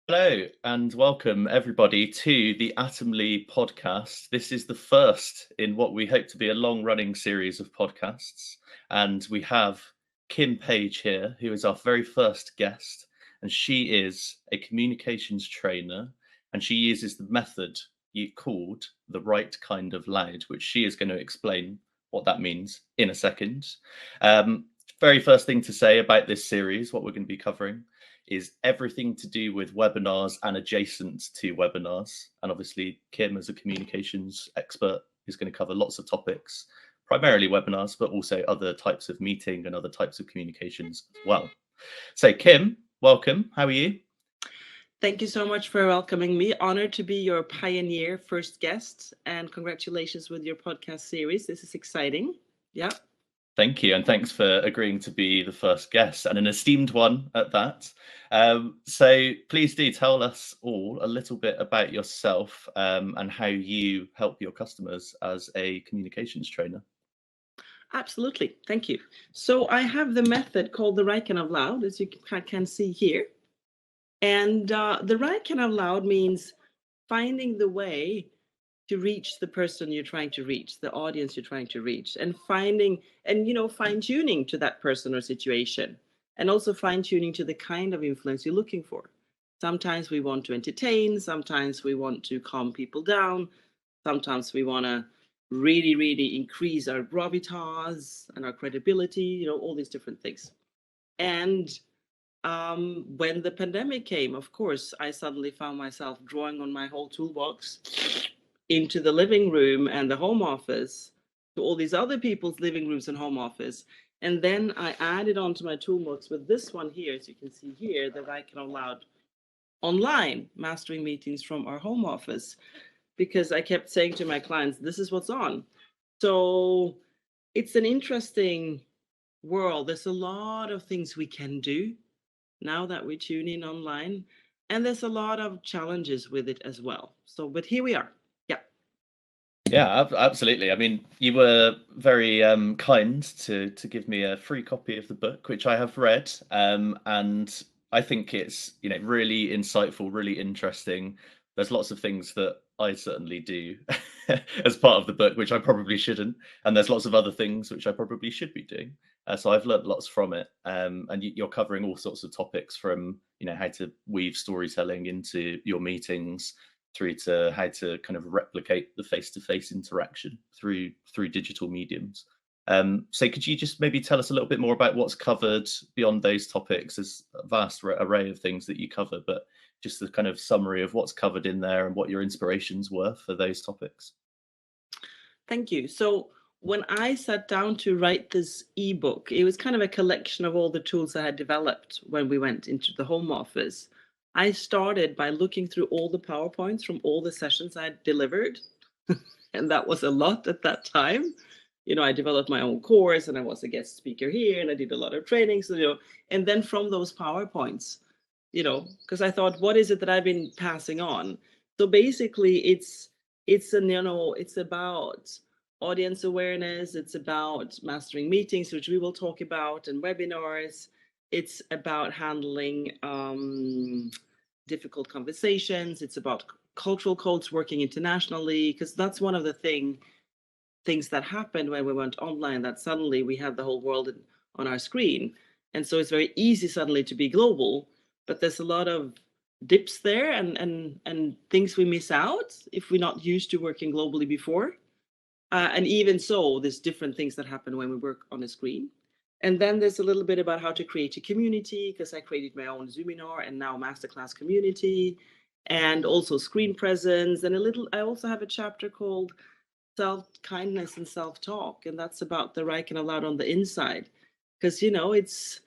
Hello and welcome everybody to the Atomley Podcast. This is the first in what we hope to be a long-running series of podcasts, and we have Kim Page here, who is our very first guest, and she is a communications trainer, and she uses the method called the right kind of loud, which she is going to explain what that means in a second. Very first thing to say about this series, what we're going to be covering is everything to do with webinars and adjacent to webinars. And obviously, Kim, as a communications expert, is going to cover lots of topics, primarily webinars, but also other types of meeting and other types of communications as well. So, Kim, welcome. How are you? Thank you so much for welcoming me. Honored to be your pioneer first guest, and congratulations with your podcast series. This is exciting. Yeah. Thank you, and thanks for agreeing to be the first guest, and an esteemed one at that. So please do tell us all a little bit about yourself and how you help your customers as a communications trainer. Absolutely. Thank you. So I have the method called the right kind of loud, as you can see here. And the right kind of loud means finding the way to reach the person you're trying to reach, the audience you're trying to reach, and finding and fine tuning to that person or situation, and also fine tuning to the kind of influence you're looking for. Sometimes we want to entertain, sometimes we want to calm people down, sometimes we want to really increase our gravitas and our credibility, all these different things. And when the pandemic came, of course, I suddenly found myself drawing on my whole toolbox into the living room and the home office, to all these other people's living rooms and home office. And then I added onto my toolbox with this one here, as you can see here, that I can allow online mastering meetings from our home office, because I kept saying to my clients, this is what's on. So it's an interesting world. There's a lot of things we can do now that we tune in online, and there's a lot of challenges with it as well. So, but here we are. Yeah, absolutely. I mean, you were very kind to give me a free copy of the book, which I have read, and I think it's really insightful, really interesting. There's lots of things that I certainly do as part of the book, which I probably shouldn't, and there's lots of other things which I probably should be doing. So I've learned lots from it, and you're covering all sorts of topics from how to weave storytelling into your meetings through to how to kind of replicate the face-to-face interaction through digital mediums. So could you just maybe tell us a little bit more about what's covered beyond those topics? There's a vast array of things that you cover, but just the kind of summary of what's covered in there and what your inspirations were for those topics. Thank you. So when I sat down to write this ebook, it was kind of a collection of all the tools I had developed when we went into the home office. I started by looking through all the PowerPoints from all the sessions I delivered. And that was a lot at that time. I developed my own course, and I was a guest speaker here, and I did a lot of trainings, and then from those PowerPoints, because I thought, what is it that I've been passing on? So basically it's about audience awareness, it's about mastering meetings, which we will talk about, and webinars. It's about handling difficult conversations. It's about cultural codes working internationally, because that's one of the things that happened when we went online, that suddenly we had the whole world on our screen. And so it's very easy suddenly to be global, but there's a lot of dips there and things we miss out if we're not used to working globally before. And even so, there's different things that happen when we work on a screen. And then there's a little bit about how to create a community, because I created my own Zoominar and now masterclass community, and also screen presence. And I also have a chapter called self-kindness and self-talk. And that's about the right kind of loud on the inside. Because, it's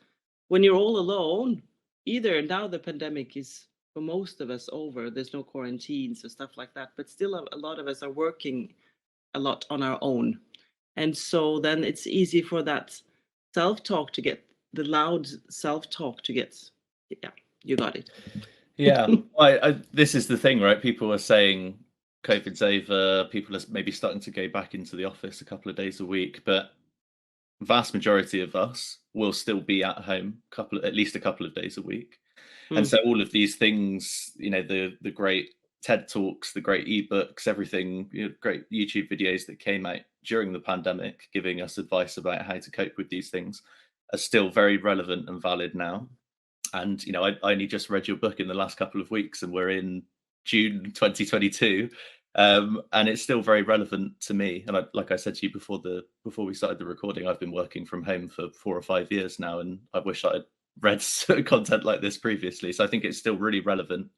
when you're all alone, either now the pandemic is for most of us over, there's no quarantines or stuff like that, but still a lot of us are working a lot on our own. And so then it's easy for that self-talk to get, the loud self-talk to get, yeah, you got it. Yeah, this is the thing, right? People are saying COVID's over, people are maybe starting to go back into the office a couple of days a week, but vast majority of us will still be at home at least a couple of days a week. And so all of these things, the great TED Talks, the great ebooks, everything, great YouTube videos that came out during the pandemic, giving us advice about how to cope with these things, are still very relevant and valid now. And I only just read your book in the last couple of weeks, and we're in June 2022, and it's still very relevant to me. And like I said to you before we started the recording, I've been working from home for 4 or 5 years now, and I wish I had read content like this previously. So I think it's still really relevant.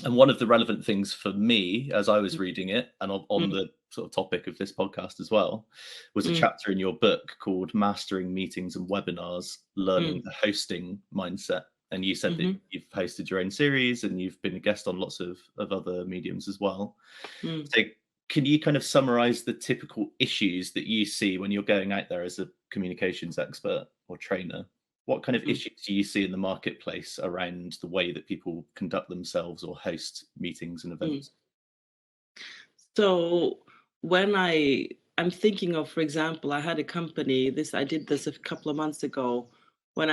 And one of the relevant things for me as I was reading it, and on the sort of topic of this podcast as well, was a chapter in your book called Mastering Meetings and Webinars, Learning the Hosting Mindset. And you said that you've hosted your own series and you've been a guest on lots of other mediums as well. So can you kind of summarize the typical issues that you see when you're going out there as a communications expert or trainer? What kind of issues do you see in the marketplace around the way that people conduct themselves or host meetings and events? So when I'm thinking of, for example, I had a company, I did this a couple of months ago when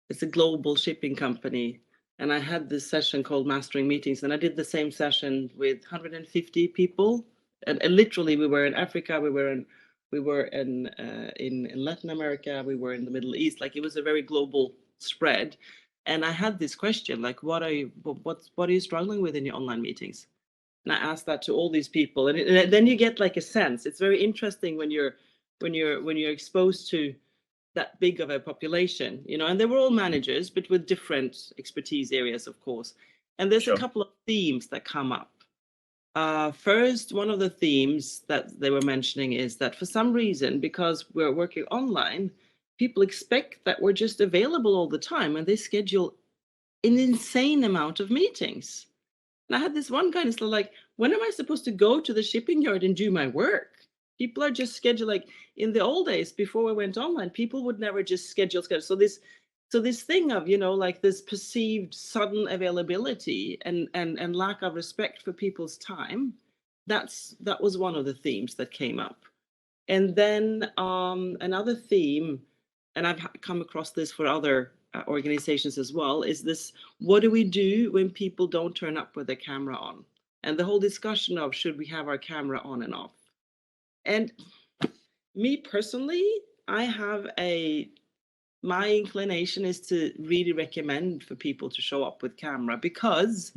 it's a global shipping company, and I had this session called Mastering Meetings, and I did the same session with 150 people, and literally we were in Africa, we were in Latin America, we were in the Middle East. Like, it was a very global spread, and I had this question, like, what are you struggling with in your online meetings? And I asked that to all these people, and then you get like a sense. It's very interesting when you're exposed to that big of a population, and they were all managers, but with different expertise areas, of course. And there's a couple of themes that come up. First, one of the themes that they were mentioning is that for some reason, because we're working online, people expect that we're just available all the time, and they schedule an insane amount of meetings. And I had this one guy, and it's like, when am I supposed to go to the shipping yard and do my work? People are just scheduled, like in the old days before we went online, people would never just schedule. So this thing of, like this perceived sudden availability and lack of respect for people's time, that was one of the themes that came up. And then another theme, and I've come across this for other organizations as well, is this: what do we do when people don't turn up with their camera on? And the whole discussion of, should we have our camera on and off? And me personally, my inclination is to really recommend for people to show up with camera, because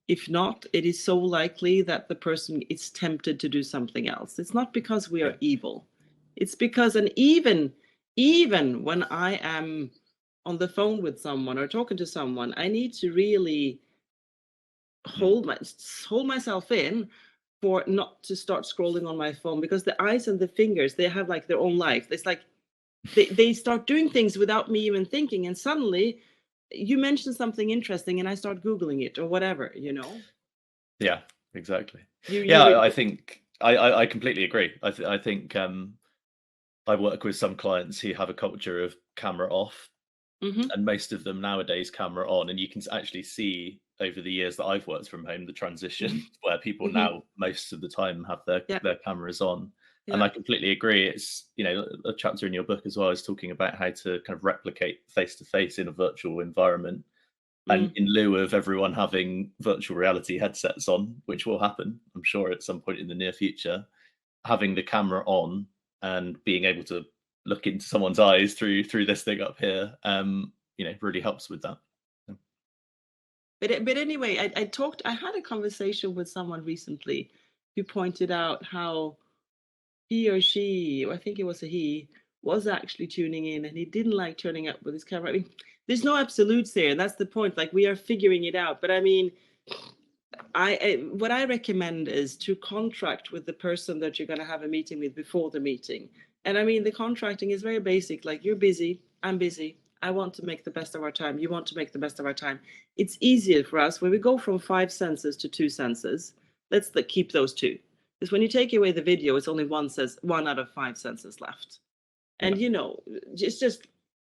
if not, it is so likely that the person is tempted to do something else. It's not because we are evil. It's because, and even when I am on the phone with someone or talking to someone, I need to really hold myself in for not to start scrolling on my phone, because the eyes and the fingers, they have like their own life. It's like they start doing things without me even thinking, and suddenly you mention something interesting and I start Googling it or whatever, Yeah, exactly. I think I completely agree. I think I work with some clients who have a culture of camera off, and most of them nowadays camera on, and you can actually see over the years that I've worked from home the transition where people now most of the time have their cameras on. And I completely agree. It's, a chapter in your book as well is talking about how to kind of replicate face-to-face in a virtual environment. And in lieu of everyone having virtual reality headsets on, which will happen, I'm sure, at some point in the near future, having the camera on and being able to look into someone's eyes through this thing up here, really helps with that. But anyway, I had a conversation with someone recently who pointed out how he or she, or I think it was a he, was actually tuning in, and he didn't like turning up with his camera. I mean, there's no absolutes there, and that's the point. Like, we are figuring it out. But I mean, what I recommend is to contract with the person that you're going to have a meeting with before the meeting. And I mean, the contracting is very basic. Like, you're busy, I'm busy. I want to make the best of our time. You want to make the best of our time. It's easier for us when we go from 5 senses to 2 senses. Let's keep those 2. Because when you take away the video, it's only 1 out of 5 senses left. And,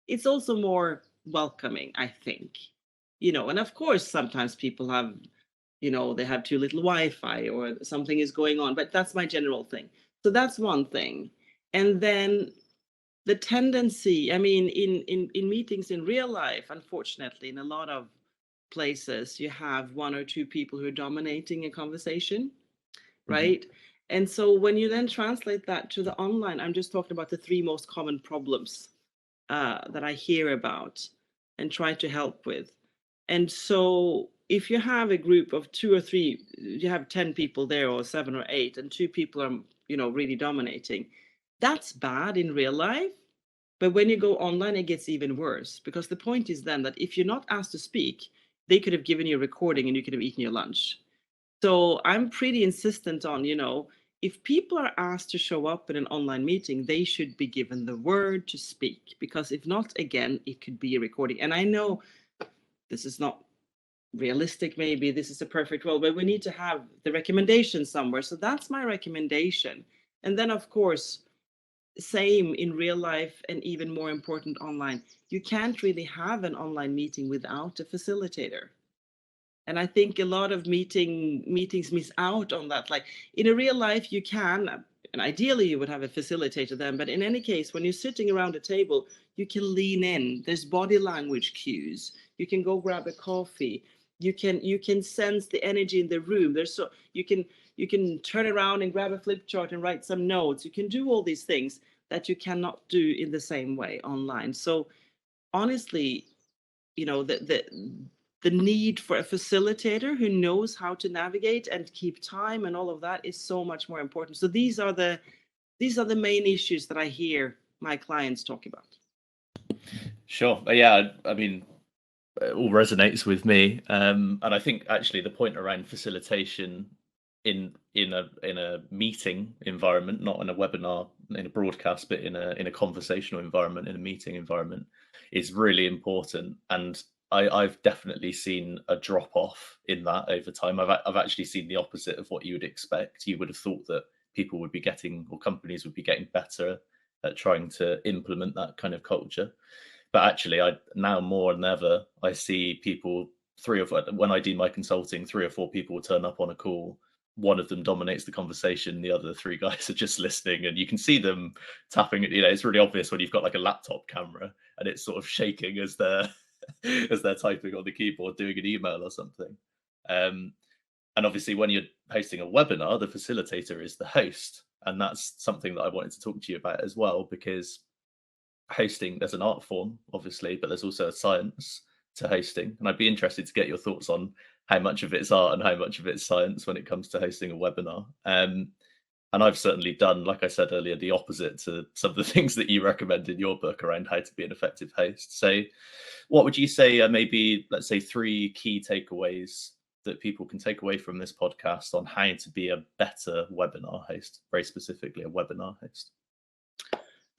it's also more welcoming, I think. And of course, sometimes people have, they have too little Wi-Fi or something is going on. But that's my general thing. So that's one thing. And then the tendency, I mean, in meetings in real life, unfortunately, in a lot of places, you have one or two people who are dominating a conversation, right? And so when you then translate that to the online, I'm just talking about the three most common problems that I hear about and try to help with. And so if you have a group of two or three, you have 10 people there or 7 or 8, and two people are, really dominating, that's bad in real life. But when you go online, it gets even worse, because the point is then that if you're not asked to speak, they could have given you a recording and you could have eaten your lunch. So I'm pretty insistent on, if people are asked to show up in an online meeting, they should be given the word to speak, because if not, again, it could be a recording. And I know this is not realistic, maybe this is a perfect world, but we need to have the recommendation somewhere. So that's my recommendation. And then, of course, same in real life and even more important online. You can't really have an online meeting without a facilitator. And I think a lot of meetings miss out on that. Like in a real life, you can, and ideally you would have a facilitator then, but in any case, when you're sitting around a table, you can lean in. There's body language cues. You can go grab a coffee. You can sense the energy in the room. You can turn around and grab a flip chart and write some notes. You can do all these things that you cannot do in the same way online. So honestly, the need for a facilitator who knows how to navigate and keep time and all of that is so much more important. So these are the main issues that I hear my clients talk about. Sure. Yeah, I mean, it all resonates with me, and I think actually the point around facilitation in a meeting environment, not in a webinar, in a broadcast, but in a conversational environment, in a meeting environment, is really important. And I've definitely seen a drop off in that over time. I've actually seen the opposite of what you would expect. You would have thought that people would be getting, or companies would be getting better at trying to implement that kind of culture. But actually, I now more than ever, I see people, when I do my consulting, 3 or 4 people will turn up on a call. One of them dominates the conversation, the other 3 guys are just listening, and you can see them tapping. It's really obvious when you've got like a laptop camera and it's sort of shaking as they're as they're typing on the keyboard, doing an email or something. And obviously, when you're hosting a webinar, the facilitator is the host, and that's something that I wanted to talk to you about as well, because hosting, there's an art form, obviously, but there's also a science to hosting. And I'd be interested to get your thoughts on how much of it's art and how much of it's science when it comes to hosting a webinar. And I've certainly done, like I said earlier, the opposite to some of the things that you recommend in your book around how to be an effective host. So what would you say are maybe, let's say, 3 key takeaways that people can take away from this podcast on how to be a better webinar host, very specifically a webinar host?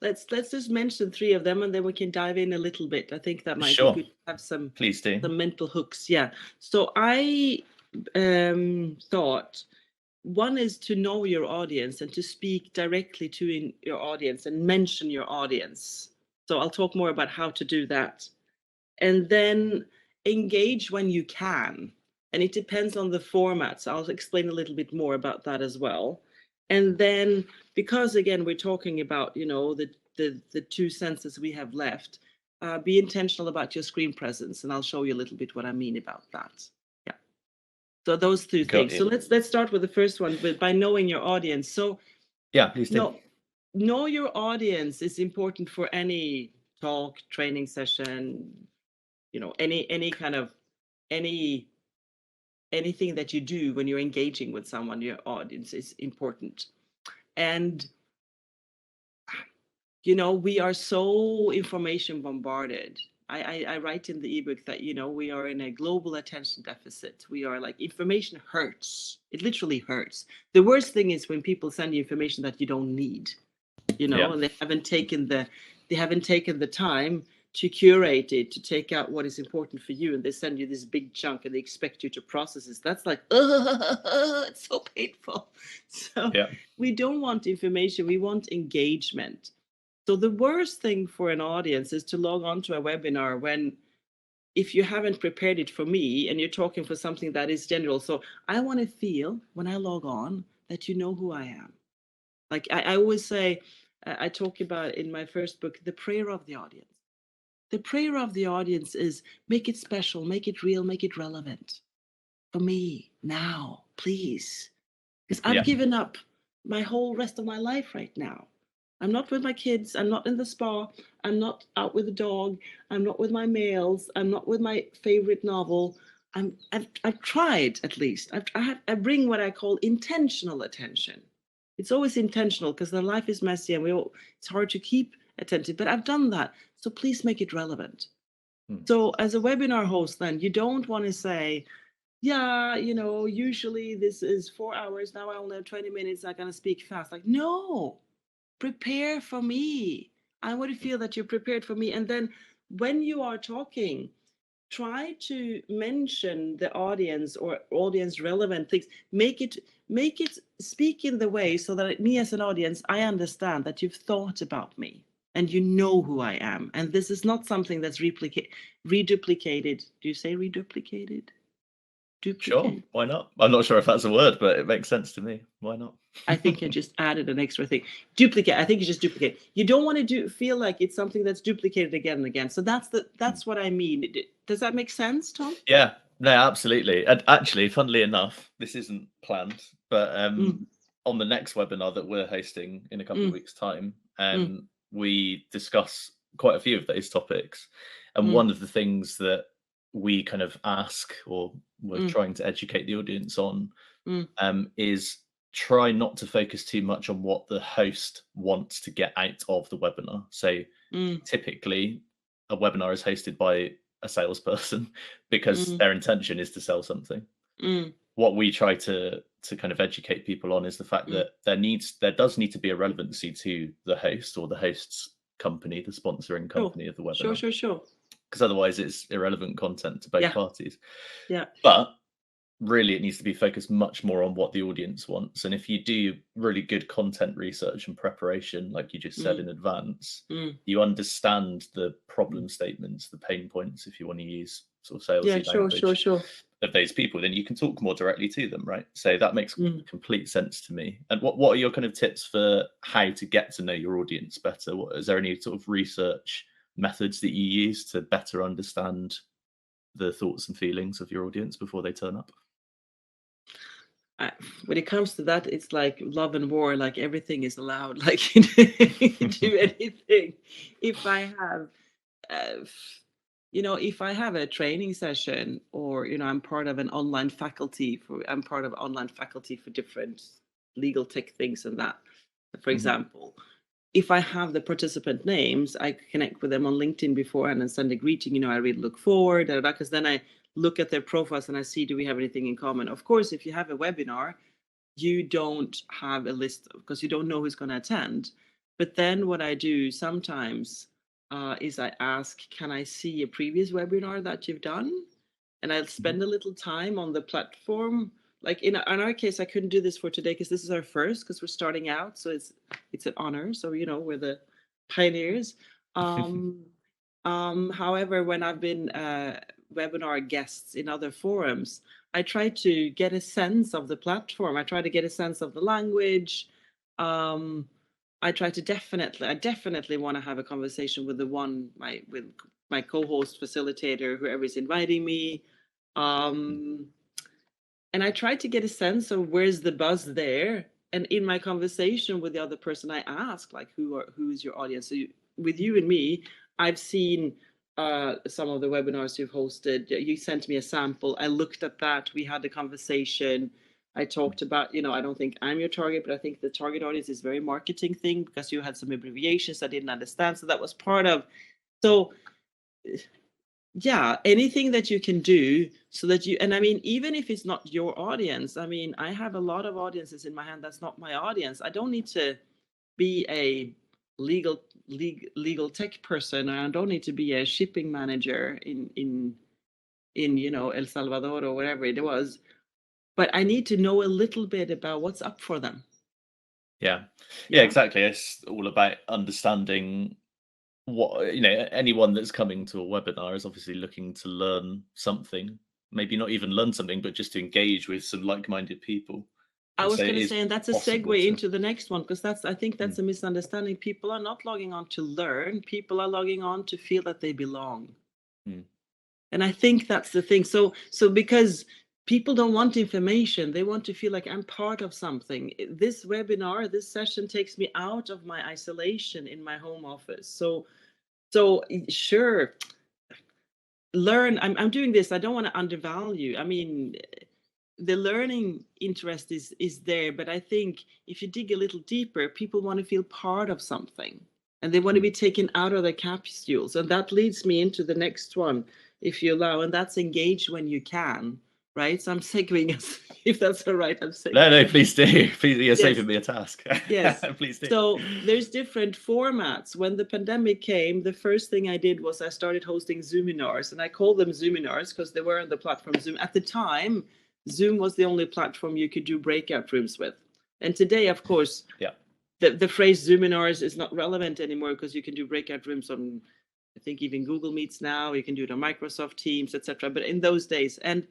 Let's just mention 3 of them, and then we can dive in a little bit. I think that might Sure. be good to have some, please do, some mental hooks. Yeah. So I thought one is to know your audience and to speak directly to your audience and mention your audience. So I'll talk more about how to do that. And then engage when you can. And it depends on the format. So I'll explain a little bit more about that as well. And then, because again, we're talking about, the 2 senses we have left, be intentional about your screen presence. And I'll show you a little bit what I mean about that. Yeah. So those 2 things. So let's start with the first one, by knowing your audience. So yeah, please do. Know your audience is important for any talk, training session, any kind of anything that you do when you're engaging with someone. Your audience is important. And we are so information bombarded. I write in the ebook that we are in a global attention deficit. We are like, information hurts. It literally hurts. The worst thing is when people send you information that you don't need, and they haven't taken the time to curate it, to take out what is important for you, and they send you this big chunk and they expect you to process it. That's like, it's so painful. So we don't want information, we want engagement. So the worst thing for an audience is to log on to a webinar if you haven't prepared it for me and you're talking for something that is general. So I want to feel when I log on that you know who I am. Like I always say, I talk about in my first book, the prayer of the audience. The prayer of the audience is make it special, make it real, make it relevant for me now, please. Because I've Yeah. given up my whole rest of my life right now. I'm not with my kids. I'm not in the spa. I'm not out with the dog. I'm not with my mails. I'm not with my favorite novel. I've tried at least. I bring what I call intentional attention. It's always intentional because the life is messy and it's hard to keep attentive. But I've done that. So please make it relevant. So as a webinar host, then you don't want to say, yeah, usually this is 4 hours. Now I only have 20 minutes. I'm going to speak fast. Like, no, prepare for me. I want to feel that you're prepared for me. And then when you are talking, try to mention the audience or audience relevant things. Make it speak in the way so that me as an audience, I understand that you've thought about me and you know who I am. And this is not something that's reduplicated. Do you say reduplicated? Sure, why not? I'm not sure if that's a word, but it makes sense to me. Why not? I think I just added an extra thing. Duplicate. I think you just duplicate. You don't want to feel like it's something that's duplicated again and again. So that's what I mean. Does that make sense, Tom? Yeah, no, absolutely. And actually, funnily enough, this isn't planned, but on the next webinar that we're hosting in a couple of weeks' time, we discuss quite a few of those topics. And one of the things that we kind of ask or we're trying to educate the audience on is try not to focus too much on what the host wants to get out of the webinar. So typically a webinar is hosted by a salesperson because their intention is to sell something. What we try to kind of educate people on is the fact that there does need to be a relevancy to the host or the host's company, the sponsoring company of the webinar. Sure. Because otherwise it's irrelevant content to both parties. Yeah. But really it needs to be focused much more on what the audience wants. And if you do really good content research and preparation, like you just said in advance, you understand the problem statements, the pain points, if you want to use sort of salesy language of those people, then you can talk more directly to them, right? So that makes complete sense to me. And what are your kind of tips for how to get to know your audience better? Is there any sort of research methods that you use to better understand the thoughts and feelings of your audience before they turn up? When it comes to that, it's like love and war. Like everything is allowed. Like you do anything. If I have, if I have a training session, or I'm part of an online faculty I'm part of online faculty for different legal tech things and that. For example, if I have the participant names, I connect with them on LinkedIn beforehand and send a greeting. I really look forward, because then I look at their profiles and I see, do we have anything in common? Of course, if you have a webinar, you don't have a list because you don't know who's going to attend. But then what I do sometimes is I ask, can I see a previous webinar that you've done? And I'll spend a little time on the platform. Like in our case, I couldn't do this for today because this is our first, because we're starting out. So it's an honor. So, we're the pioneers. However, when I've been webinar guests in other forums, I try to get a sense of the platform. I try to get a sense of the language. I definitely want to have a conversation with with my co-host, facilitator, whoever is inviting me. And I try to get a sense of where's the buzz there. And in my conversation with the other person, I ask, like, who is your audience? So with you and me, I've seen some of the webinars you've hosted. You sent me a sample. I looked at that. We had a conversation. I talked about, I don't think I'm your target, but I think the target audience is very marketing thing, because you had some abbreviations I didn't understand. So that was part of. So yeah, anything that you can do so that and I mean, even if it's not your audience, I mean, I have a lot of audiences in my hand that's not my audience. I don't need to be a legal tech person, and I don't need to be a shipping manager in El Salvador or wherever it was, but I need to know a little bit about what's up for them. Yeah, exactly. It's all about understanding what, anyone that's coming to a webinar is obviously looking to learn something, maybe not even learn something, but just to engage with some like-minded people. I And was so it going to is say, and that's a possible segue to. into the next one, because I think that's a misunderstanding. People are not logging on to learn. People are logging on to feel that they belong. Mm. And I think that's the thing. So because people don't want information, they want to feel like I'm part of something. This webinar, this session takes me out of my isolation in my home office. So sure, learn. I'm doing this. I don't want to undervalue. I mean, the learning interest is there, but I think if you dig a little deeper, people want to feel part of something, and they want to be taken out of their capsules. And that leads me into the next one, if you allow, and that's engage when you can, right? So I'm segueing us, if that's all right. I'm segueing. No, please do. Please, you're Yes. saving me a task. Yes. Please do. So there's different formats. When the pandemic came, the first thing I did was I started hosting Zoominars, and I called them Zoominars because they were on the platform Zoom. At the time, Zoom was the only platform you could do breakout rooms with. And today, of course, Yeah. the phrase Zoominars is not relevant anymore, because you can do breakout rooms on, I think, even Google Meets now. You can do it on Microsoft Teams, etc. But in those days, and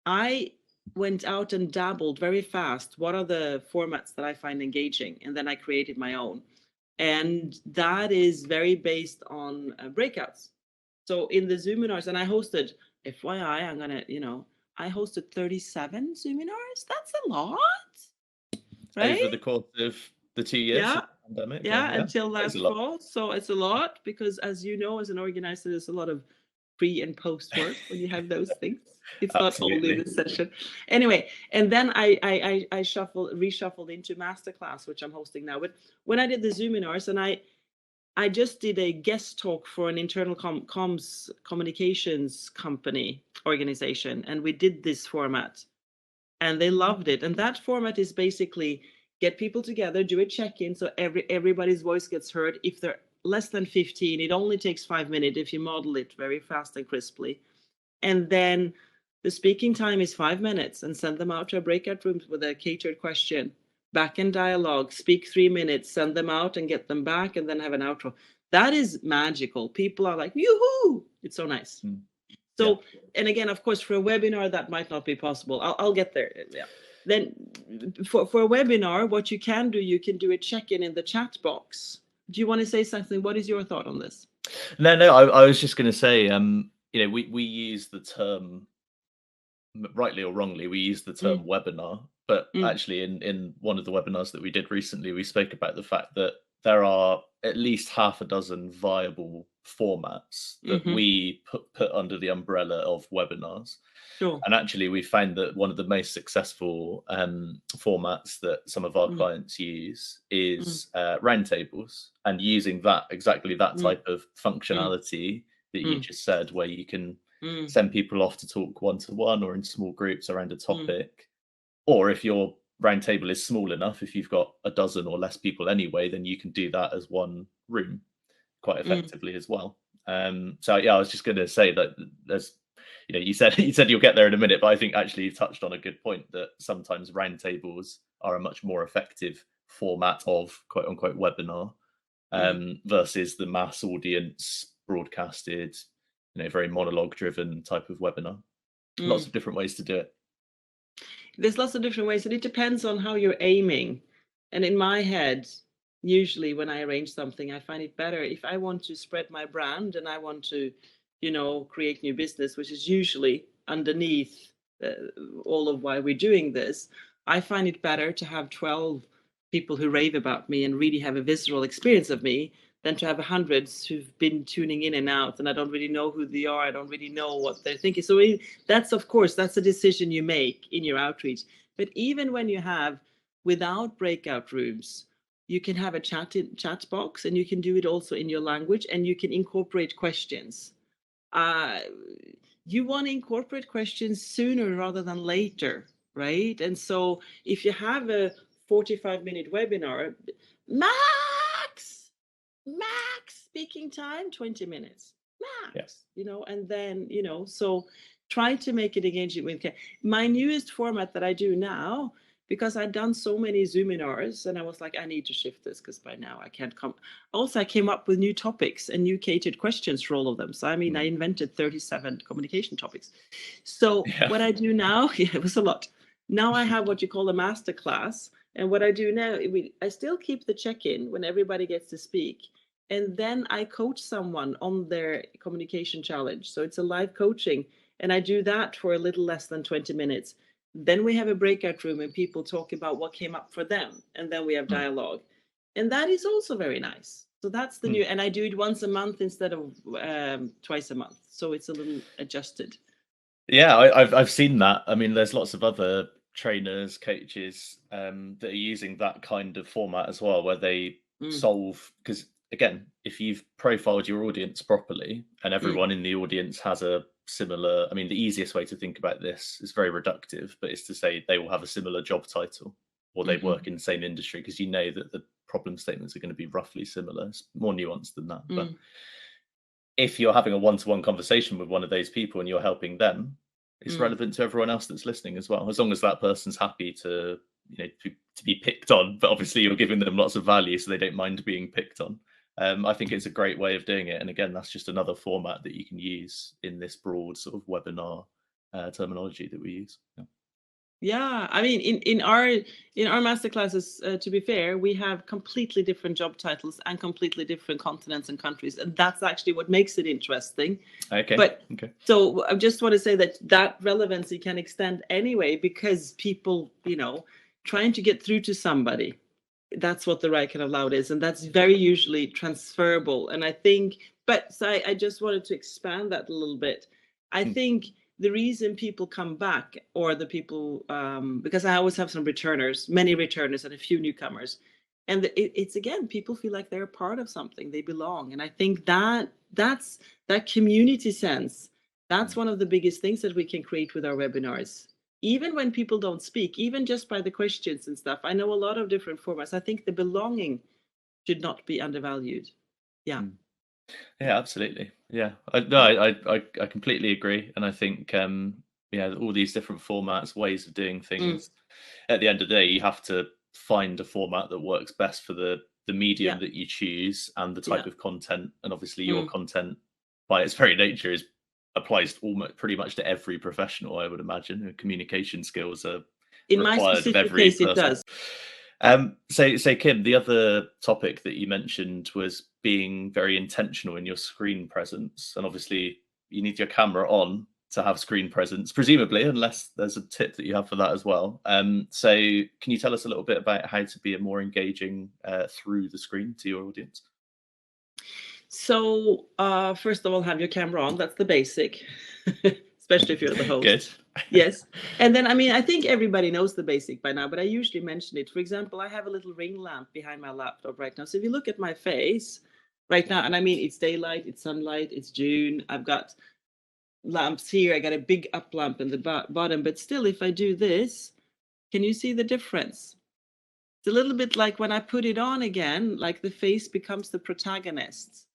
I went out and dabbled very fast. What are the formats that I find engaging? And then I created my own. And that is very based on breakouts. So in the Zoominars, and I hosted, FYI, I'm going to, I hosted 37 Zoominars. That's a lot, right? Over the course of the 2 years Yeah. of the pandemic. Yeah, until last fall. So it's a lot, because as you know, as an organizer, there's a lot of pre and post work when you have those things. It's not only the session. Anyway, and then I reshuffled into masterclass, which I'm hosting now. But when I did the Zoominars, and I just did a guest talk for an internal communications company organization, and we did this format, and they loved it. And that format is basically get people together, do a check-in, so everybody's voice gets heard. If they're less than 15, it only takes 5 minutes if you model it very fast and crisply. And then the speaking time is 5 minutes, and send them out to a breakout room with a catered question. Back in dialogue, speak 3 minutes, send them out and get them back, and then have an outro. That is magical. People are like, yoo-hoo! It's so nice. So, and again, of course, for a webinar, that might not be possible. I'll get there. Yeah. Then for a webinar, what you can do a check-in in the chat box. Do you want to say something? What is your thought on this? No, I was just going to say, we use the term, rightly or wrongly, we use the term webinar, but actually in one of the webinars that we did recently, we spoke about the fact that there are at least half a dozen viable formats that we put under the umbrella of webinars. Sure. And actually, we found that one of the most successful formats that some of our clients use is roundtables, and using exactly that type of functionality that you just said, where you can send people off to talk one-to-one or in small groups around a topic. Or if your roundtable is small enough, if you've got a dozen or less people anyway, then you can do that as one room quite effectively as well. So yeah, I was just going to say that there's, you said you'll get there in a minute, but I think actually you touched on a good point, that sometimes roundtables are a much more effective format of quote unquote webinar versus the mass audience broadcasted, very monologue driven type of webinar. Lots of different ways to do it. There's lots of different ways, and it depends on how you're aiming. And in my head, usually when I arrange something, I find it better if I want to spread my brand and I want to, create new business, which is usually underneath all of why we're doing this. I find it better to have 12 people who rave about me and really have a visceral experience of me than to have hundreds who've been tuning in and out, and I don't really know who they are. I don't really know what they're thinking. So that's a decision you make in your outreach. But even when you have without breakout rooms, you can have a chat box, and you can do it also in your language, and you can incorporate questions. You want to incorporate questions sooner rather than later, right? And so if you have a 45-minute webinar, max speaking time 20 minutes max. And then so try to make it engaging with my newest format that I do now, because I've done so many Zoominars, and I was like, I need to shift this, because by now I can't come. Also, I came up with new topics and new catered questions for all of them. So I mean, I invented 37 communication topics. So what I do now, it was a lot. Now I have what you call a master class. And what I do now, I still keep the check-in when everybody gets to speak. And then I coach someone on their communication challenge. So it's a live coaching. And I do that for a little less than 20 minutes. Then we have a breakout room and people talk about what came up for them. And then we have Mm. dialogue. And that is also very nice. So that's the new, and I do it once a month instead of twice a month. So it's a little adjusted. Yeah, I've seen that. I mean, there's lots of other trainers, coaches that are using that kind of format as well, where they solve, because again, if you've profiled your audience properly and everyone in the audience has a similar, I mean, the easiest way to think about this is very reductive, but it's to say they will have a similar job title or they work in the same industry, because you know that the problem statements are going to be roughly similar. It's more nuanced than that. But if you're having a one-to-one conversation with one of those people and you're helping them, it's relevant to everyone else that's listening as well, as long as that person's happy to, you know, to be picked on. But obviously you're giving them lots of value so they don't mind being picked on. I think it's a great way of doing it. And again, that's just another format that you can use in this broad sort of webinar terminology that we use. Yeah, I mean, in our masterclasses, to be fair, we have completely different job titles and completely different continents and countries, and that's actually what makes it interesting. Okay. But so I just want to say that relevancy can extend anyway, because people, you know, trying to get through to somebody, that's what the right kind of loud is, and that's very usually transferable. And I think, but so I just wanted to expand that a little bit. I think the reason people come back, or the people, because I always have some returners, many returners and a few newcomers, and it's again, people feel like they're a part of something, they belong. And I think that's that community sense. That's one of the biggest things that we can create with our webinars. Even when people don't speak, even just by the questions and stuff. I know a lot of different formats. I think the belonging should not be undervalued. Yeah. Yeah, absolutely. Yeah, I completely agree, and I think yeah, all these different formats, ways of doing things. At the end of the day, you have to find a format that works best for the medium that you choose and the type of content. And obviously, your content, by its very nature, applies almost pretty much to every professional, I would imagine. Communication skills are in my required of specific every case, person. it does. So Kim, the other topic that you mentioned was being very intentional in your screen presence, and obviously you need your camera on to have screen presence, presumably, unless there's a tip that you have for that as well. So can you tell us a little bit about how to be a more engaging through the screen to your audience? So first of all, have your camera on. That's the basic, especially if you're the host. Good. Yes. And then, I mean, I think everybody knows the basic by now, but I usually mention it. For example, I have a little ring lamp behind my laptop right now. So if you look at my face right now, and I mean, it's daylight, it's sunlight, it's June. I've got lamps here. I got a big up lamp in the bottom, but still, if I do this, can you see the difference? It's a little bit like when I put it on again, like the face becomes the protagonist.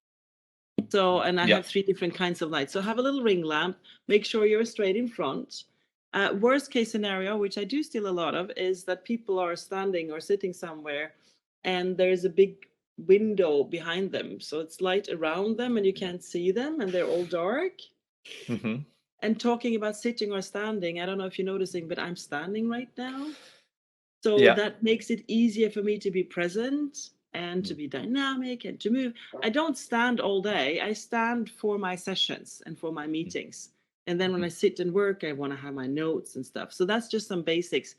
So, and I have 3 different kinds of lights. So have a little ring lamp, make sure you're straight in front. Worst case scenario, which I do still a lot of, is that people are standing or sitting somewhere and there's a big window behind them. So it's light around them and you can't see them and they're all dark. And talking about sitting or standing, I don't know if you're noticing, but I'm standing right now. So that makes it easier for me to be present and to be dynamic and to move. I don't stand all day. I stand for my sessions and for my meetings. And then when I sit and work, I want to have my notes and stuff. So that's just some basics.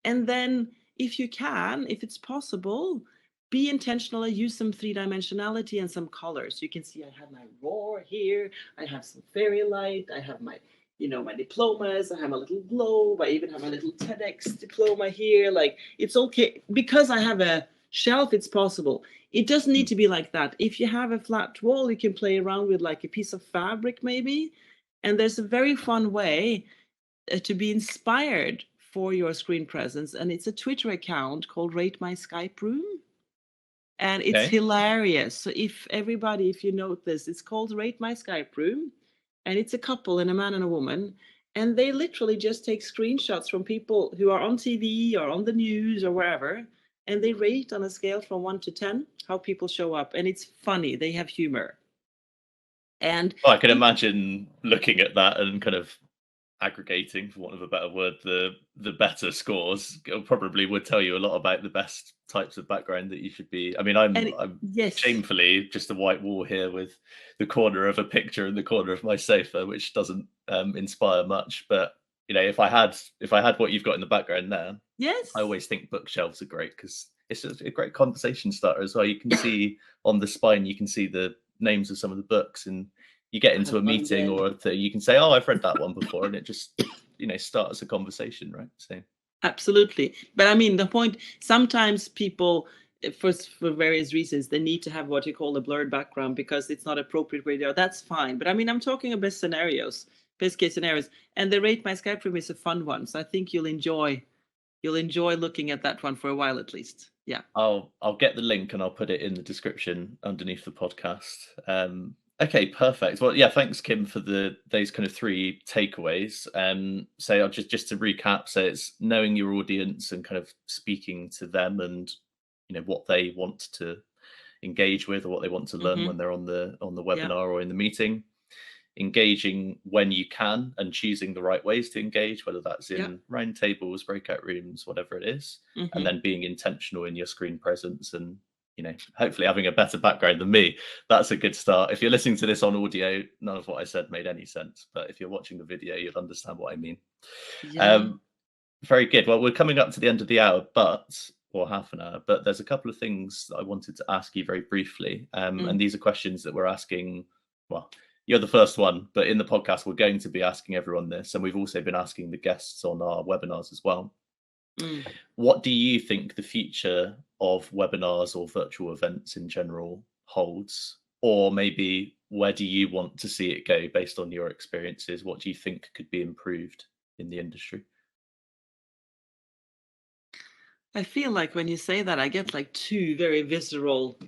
And then if you can, if it's possible, be intentional and use some 3-dimensionality and some colors. You can see I have my roar here. I have some fairy light. I have my, you know, my diplomas. I have a little globe. I even have a little TEDx diploma here. Like, it's okay. Because I have a shelf, it's possible. It doesn't need to be like that. If you have a flat wall, you can play around with like a piece of fabric maybe. And there's a very fun way to be inspired for your screen presence. And it's a Twitter account called Rate My Skype Room. And it's hilarious. So if you note this, it's called Rate My Skype Room. And it's a couple, and a man and a woman. And they literally just take screenshots from people who are on TV or on the news or wherever. And they rate on a scale from 1 to 10 how people show up. And it's funny. They have humor. And I can imagine looking at that and kind of aggregating, for want of a better word, the better scores. It probably would tell you a lot about the best types of background that you should be. I mean, I'm Yes, shamefully just a white wall here with the corner of a picture in the corner of my sofa, which doesn't inspire much. But if I had what you've got in the background there, I yes, always think bookshelves are great because it's a great conversation starter as well. You can see on the spine, you can see the names of some of the books, and you get into a meeting or you can say, "Oh, I've read that one before," and it just starts a conversation, right? So absolutely. But I mean, the point, sometimes people, for various reasons, they need to have what you call a blurred background because it's not appropriate where they are. That's fine. But I mean, I'm talking about scenarios, best case scenarios. And the Rate My Skype Room is a fun one. So I think you'll enjoy looking at that one for a while at least. Yeah. I'll get the link and I'll put it in the description underneath the podcast. Okay, perfect. Well, yeah, thanks, Kim, for those kind of 3 takeaways. So I'll just to recap, so it's knowing your audience and kind of speaking to them, and what they want to engage with or what they want to learn when they're on the Yeah. webinar or in the meeting. Engaging when you can and choosing the right ways to engage, whether that's Yeah. in round tables, breakout rooms, whatever it is, and then being intentional in your screen presence, and hopefully having a better background than me. That's a good start. If you're listening to this on audio, none of what I said made any sense, but if you're watching the video, you'll understand what I mean. Yeah. Very good. Well, we're coming up to the end of the hour, or half an hour, but there's a couple of things that I wanted to ask you very briefly, and these are questions that we're asking. Well, you're the first one, but in the podcast, we're going to be asking everyone this, and we've also been asking the guests on our webinars as well. What do you think the future of webinars or virtual events in general holds? Or maybe where do you want to see it go based on your experiences? What do you think could be improved in the industry? I feel like when you say that, I get like 2 very visceral,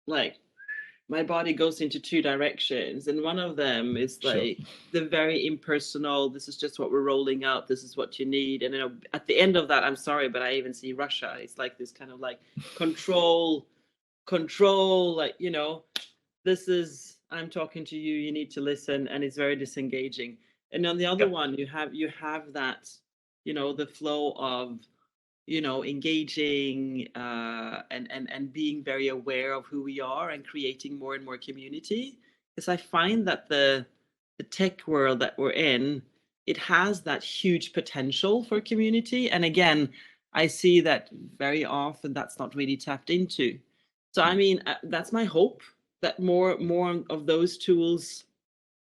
like my body goes into 2 directions, and one of them is Sure. like the very impersonal, this is just what we're rolling out, this is what you need. And at the end of that, I'm sorry, but I even see Russia, it's like this kind of like control, like this is, I'm talking to you, you need to listen, and it's very disengaging. And on the other Yeah. one, you have that, the flow of engaging, and being very aware of who we are and creating more and more community. Because I find that the tech world that we're in, it has that huge potential for community. And again, I see that very often that's not really tapped into. So I mean, that's my hope, that more of those tools,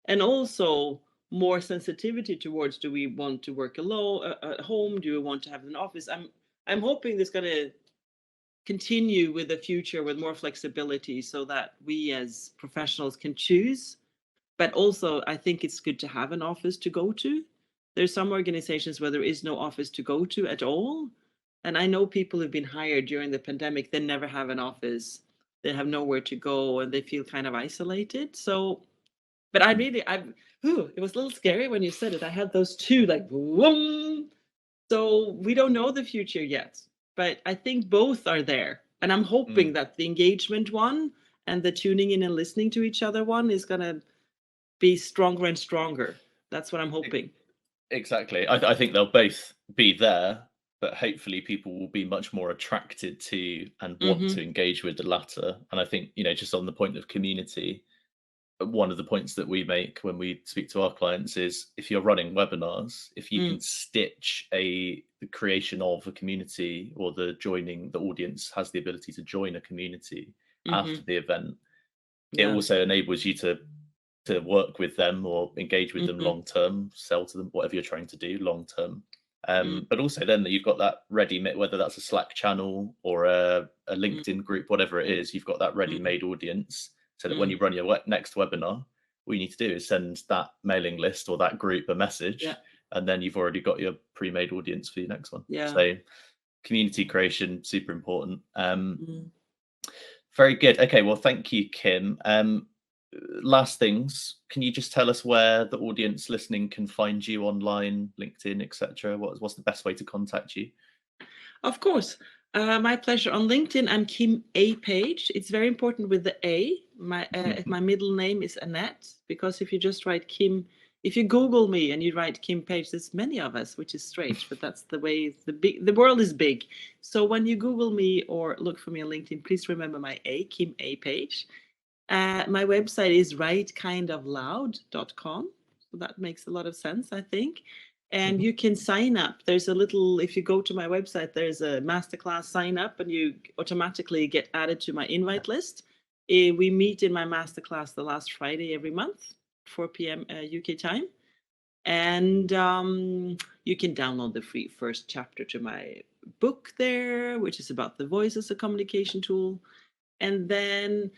and also more sensitivity towards, do we want to work alone at home, do we want to have an office. I'm hoping this going to continue with the future with more flexibility so that we as professionals can choose. But also, I think it's good to have an office to go to. There's some organizations where there is no office to go to at all. And I know people who've been hired during the pandemic, they never have an office. They have nowhere to go and they feel kind of isolated. So, but it was a little scary when you said it. I had those 2 like, whoom. So we don't know the future yet, but I think both are there. And I'm hoping that the engagement one and the tuning in and listening to each other one is going to be stronger and stronger. That's what I'm hoping. Exactly. I think they'll both be there, but hopefully people will be much more attracted to and want to engage with the latter. And I think, just on the point of community, one of the points that we make when we speak to our clients is, if you're running webinars, if you can stitch the creation of a community, or the audience has the ability to join a community after the event, it also enables you to work with them or engage with them long term, sell to them, whatever you're trying to do long term. But also then that you've got that ready, whether that's a Slack channel or a LinkedIn group, whatever it is, you've got that ready-made audience, so that when you run your next webinar, all you need to do is send that mailing list or that group a message, and then you've already got your pre-made audience for your next one. So community creation, super important. Very good. Okay, well, thank you, Kim. Last things, can you just tell us where the audience listening can find you online, LinkedIn, etc.? What's the best way to contact you? Of course. My pleasure. On LinkedIn, I'm Kim A. Page. It's very important with the A. My middle name is Annette, because if you just write Kim if you Google me and you write Kim Page, there's many of us, which is strange, but that's the way the world is big. So when you Google me or look for me on LinkedIn, please remember my Kim A Page. My website is rightkindofloud.com. So that makes a lot of sense, I think. And you can sign up. There's a little, if you go to my website, there's a masterclass sign up and you automatically get added to my invite list. We meet in my masterclass the last Friday every month, 4 p.m. UK time. And you can download the free first chapter to my book there, which is about the voice as a communication tool. And then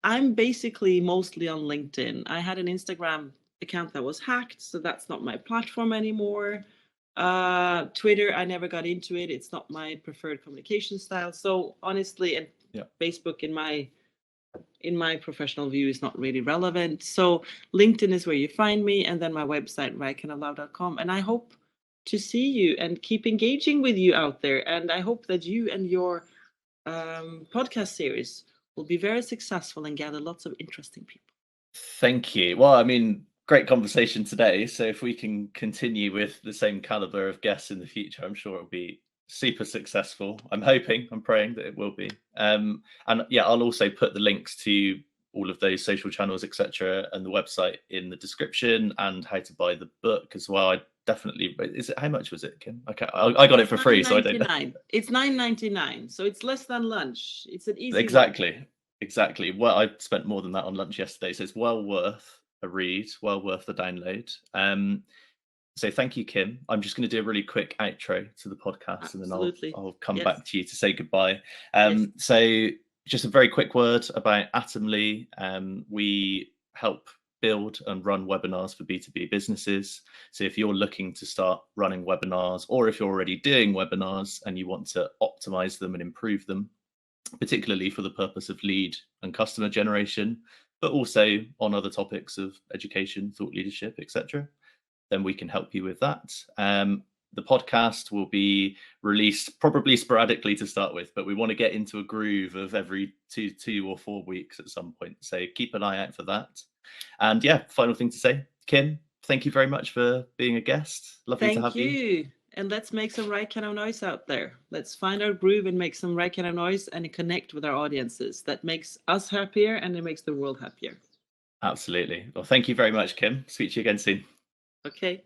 I'm basically mostly on LinkedIn. I had an Instagram account that was hacked, so that's not my platform anymore. Twitter, I never got into it. It's not my preferred communication style. So honestly, and Facebook in my professional view is not really relevant. So LinkedIn is where you find me, and then my website, rightkindofloud.com. And I hope to see you and keep engaging with you out there. And I hope that you and your podcast series will be very successful and gather lots of interesting people. Thank you. Well, I mean, great conversation today. So if we can continue with the same caliber of guests in the future, I'm sure it'll be super successful. I'm praying that it will be. And yeah, I'll also put the links to all of those social channels, etc., and the website in the description, and how to buy the book as well. I definitely. Is it, how much was it, Kim? Okay, I got it for free, so I don't know. It's $9.99, so it's less than lunch. It's an easy Exactly. Well, I spent more than that on lunch yesterday, so it's well worth a read, well worth the download. So thank you, Kim. I'm just going to do a really quick outro to the podcast. Absolutely. And then I'll come back to you to say goodbye. So just a very quick word about Atomley. We help build and run webinars for B2B businesses. So if you're looking to start running webinars, or if you're already doing webinars and you want to optimize them and improve them, particularly for the purpose of lead and customer generation, but also on other topics of education, thought leadership, etc., then we can help you with that. The podcast will be released probably sporadically to start with, but we want to get into a groove of every two or 4 weeks at some point. So keep an eye out for that. And yeah, final thing to say, Kim, thank you very much for being a guest. Lovely to have you. Thank you. And let's make some right kind of noise out there. Let's find our groove and make some right kind of noise and connect with our audiences. That makes us happier and it makes the world happier. Absolutely. Well, thank you very much, Kim. Speak to you again soon. Okay.